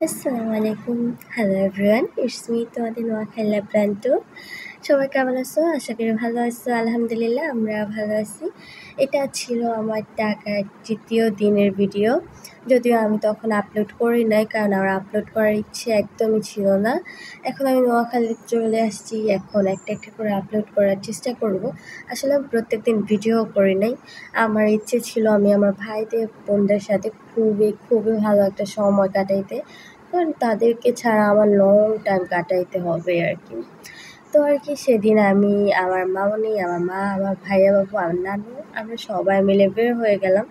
আসসালামু আলাইকুম। Hello everyone, it's me তোমাদের নোয়াখালী প্রান্ত। সবাই কেমন আছো? আশা করি ভালো আছো। আলহামদুলিল্লাহ আমরা ভালো আছি। এটা ছিল আমার ঢাকার তৃতীয় দিনের ভিডিও। যদিও আমি তখন আপলোড করি নাই, কারণ আমার আপলোড করার ইচ্ছে একদমই ছিল না। এখন আমি নোয়াখালী চলে আসছি, এখন একটা একটা করে আপলোড করার চেষ্টা করব। আসলে আমি প্রত্যেকদিন ভিডিও করি নাই। আমার ইচ্ছে ছিল আমি আমার ভাইদের বোনদের সাথে খুবই খুবই ভালো একটা সময় কাটাইতে, কারণ তাদেরকে ছাড়া আমার লং টাইম কাটাইতে হবে আর কি। তো আর কি সেদিন আমি, আমার মামনি, আমার মা, আমার ভাইয়া বাবু, আমার নানু, আমরা সবাই মিলে বের হয়ে গেলাম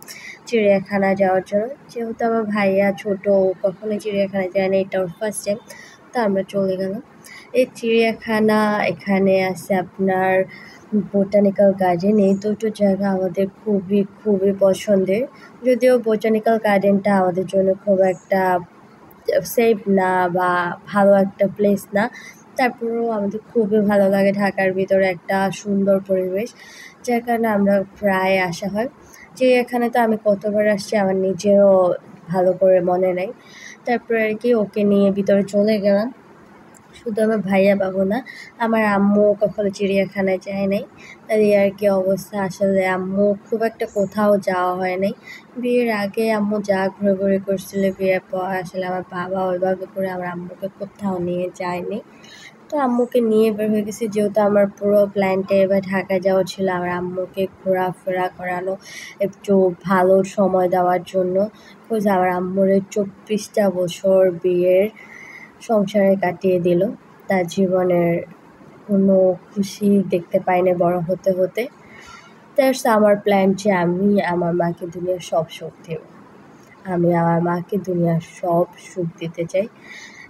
চিড়িয়াখানা যাওয়ার জন্য। যেহেতু আমার ভাইয়া ছোটো, কখনোই চিড়িয়াখানায় যায় না, এটা ওর ফার্স্ট টাইম। তো আমরা চলে গেলাম এই চিড়িয়াখানা। এখানে আছে আপনার বোটানিক্যাল গার্ডেন। এই দুটো জায়গা আমাদের খুবই খুবই পছন্দের। যদিও বোটানিক্যাল গার্ডেনটা আমাদের জন্য খুব একটা সেফ না বা ভালো একটা প্লেস না, তারপরেও আমাদের খুবই ভালো লাগে। ঢাকার ভিতরে একটা সুন্দর পরিবেশ, যার কারণে আমরা প্রায় আসা হয়। চিড়িয়াখানায় তো আমি কতবার আসছি আমার নিজেরও ভালো করে মনে নেই। তারপরে আর কি ওকে নিয়ে ভিতরে চলে গেলাম। শুধু আমার ভাইয়া বাবু না, আমার আম্মু কখনো চিড়িয়াখানায় যায় নাই। তাই আর কি অবস্থা, আসলে আম্মু খুব একটা কোথাও যাওয়া হয় নাই। বিয়ের আগে আম্মু যা ঘুরে করছিল, বিয়ের পর আসলে আমার বাবা ওইভাবে করে আমার আম্মুকে কোথাও নিয়ে যায়নি। তো আম্মুকে নিয়ে বের হয়ে গেছি, যেহেতু আমার পুরো প্ল্যানটা এবার ঢাকা যাওয়া ছিল আমার আম্মুকে ঘোরাফেরা করানো, একটু ভালো সময় দেওয়ার জন্য। আমার আম্মুর 24টা বছর বিয়ের সংসারে কাটিয়ে দিল, তার জীবনের কোনো খুশি দেখতে পাইনি বড় হতে হতে। দ্যাটস আমার প্ল্যান যে আমি আমার মাকে দুনিয়ার সব সুখ দেব। আমি আমার মাকে দুনিয়ার সব সুখ দিতে চাই,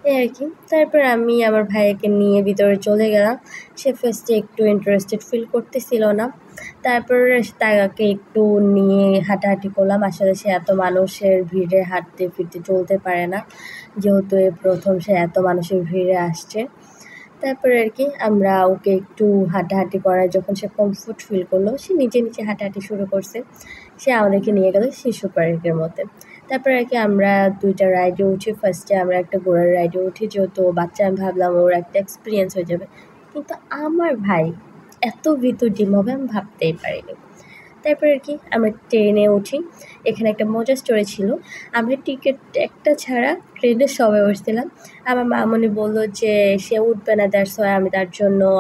এই আর কি। তারপর আমি আমার ভাইয়াকে নিয়ে ভিতরে চলে গেলাম। সে ফার্স্টে একটু ইন্টারেস্টেড ফিল করতেছিল না, তারপর তাকে একটু নিয়ে হাঁটাহাঁটি করলাম। আসলে সে এত মানুষের ভিড়ে হাঁটতে ফিরতে চলতে পারে না, যেহেতু এই প্রথম সে এত মানুষের ভিড়ে আসছে। তারপরে আর কি আমরা ওকে একটু হাঁটাহাঁটি করায় যখন সে কমফোর্ট ফিল করলো, সে নিজে হাঁটাহাঁটি শুরু করছে। সে আমাদেরকে নিয়ে গেল শিশু পার্কের মধ্যে। তারপরে আর কি আমরা 2টা রাইডে উঠি। ফার্স্টে আমরা একটা ঘোড়ার রাইডে উঠি, যেহেতু বাচ্চা আমি ভাবলাম ওর একটা এক্সপিরিয়েন্স হয়ে যাবে। কিন্তু আমার ভাই এত ডিম হবে আমি ভাবতেই পারিনি। তারপর আর কি আমরা ট্রেনে উঠি। এখানে একটা মজার স্টোরি ছিল। আমরা টিকিট একটা ছাড়া ট্রেনে সবাই উঠছিলাম। আমার মামনি বলল যে সে উঠবে না, দ্যাটস ওয়াই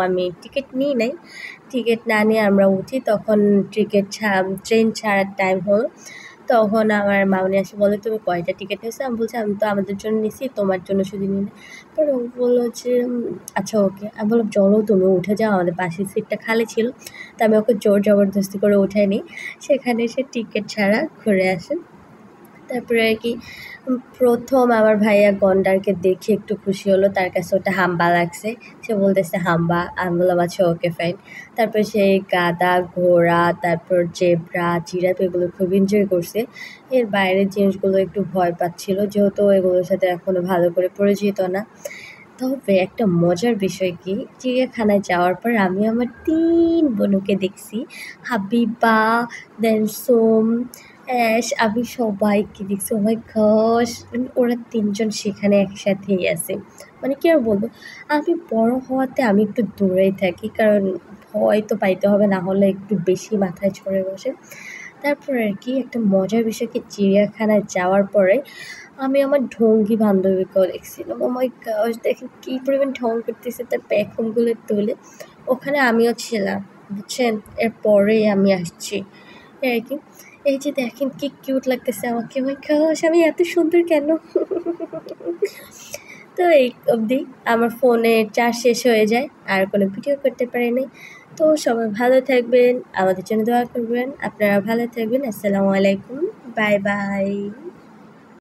আমি টিকিট নিই নাই। টিকিট না নিয়ে আমরা উঠি, তখন ট্রেন ছাড়ার টাইম হলো। তখন আমার মামনি এসে বলে, তুমি কয়টা টিকিট নিয়েছো? আমি বলছি আমি তো আমাদের জন্য নিছি, তোমার জন্য শুধু নিই না। পরে ও বললো যে আচ্ছা ওকে। আমি বললাম চলো তুমি উঠে যাও, আমাদের পাশের সিটটা খালি ছিল। তো আমি ওকে জোর জবরদস্তি করে উঠাই নিই। সেখানে সে টিকিট ছাড়া ঘুরে আসে। তারপরে আর কি প্রথম আমার ভাইয়া গন্ডারকে দেখে একটু খুশি হলো, তার কাছে ওটা হাম্বা লাগছে। সে বলতেছে হাম্বা, আমি বললাম আচ্ছা ওকে ফাইন। তারপর সেই গাধা, ঘোড়া, তারপর জেব্রা, জিরাফ এগুলো খুব এনজয় করছে। এর বাইরের জিনিসগুলো একটু ভয় পাচ্ছিল, যেহেতু এগুলোর সাথে এখনও ভালো করে পরিচিত না। তবে একটা মজার বিষয় কি, চিড়িয়াখানায় যাওয়ার পর আমি আমার 3 বোনকে দেখছি। হাবিবা, দেন সোম, অ্যাশ, আমি সবাইকে দেখছি। ও মাই গশ, মানে ওরা 3জন সেখানে একসাথেই আছে। মানে কি আর বলবো, আমি বড় হওয়াতে আমি একটু দূরেই থাকি, কারণ ভয় তো পাইতে হবে, না হলে একটু বেশি মাথায় চড়ে বসে। তারপর আর কি একটা মজার বিষয় কি, চিড়িয়াখানায় যাওয়ার পরে আমি আমার ঢঙ্গি বান্ধবীকেও দেখছিলাম। ও মাই গশ, দেখেন কী পরিমাণ ঢং করতেছে তার পেখমগুলো তুলে। ওখানে আমিও ছিলাম, বুঝছেন। এরপরেই আমি আসছি, এই আর কি। এই যে দেখেন কি কিউট লাগতেছে আমাকে। ও মাই গশ, আমি এত সুন্দর কেন? তো এই অবধি আমার ফোনে চার্জ শেষ হয়ে যায়, আর কোনো ভিডিও করতে পারিনি। তো সবাই ভালো থাকবেন, আমাদের জন্য দোয়া করবেন। আপনারা ভালো থাকবেন। আসসালামু আলাইকুম, বাই বাই।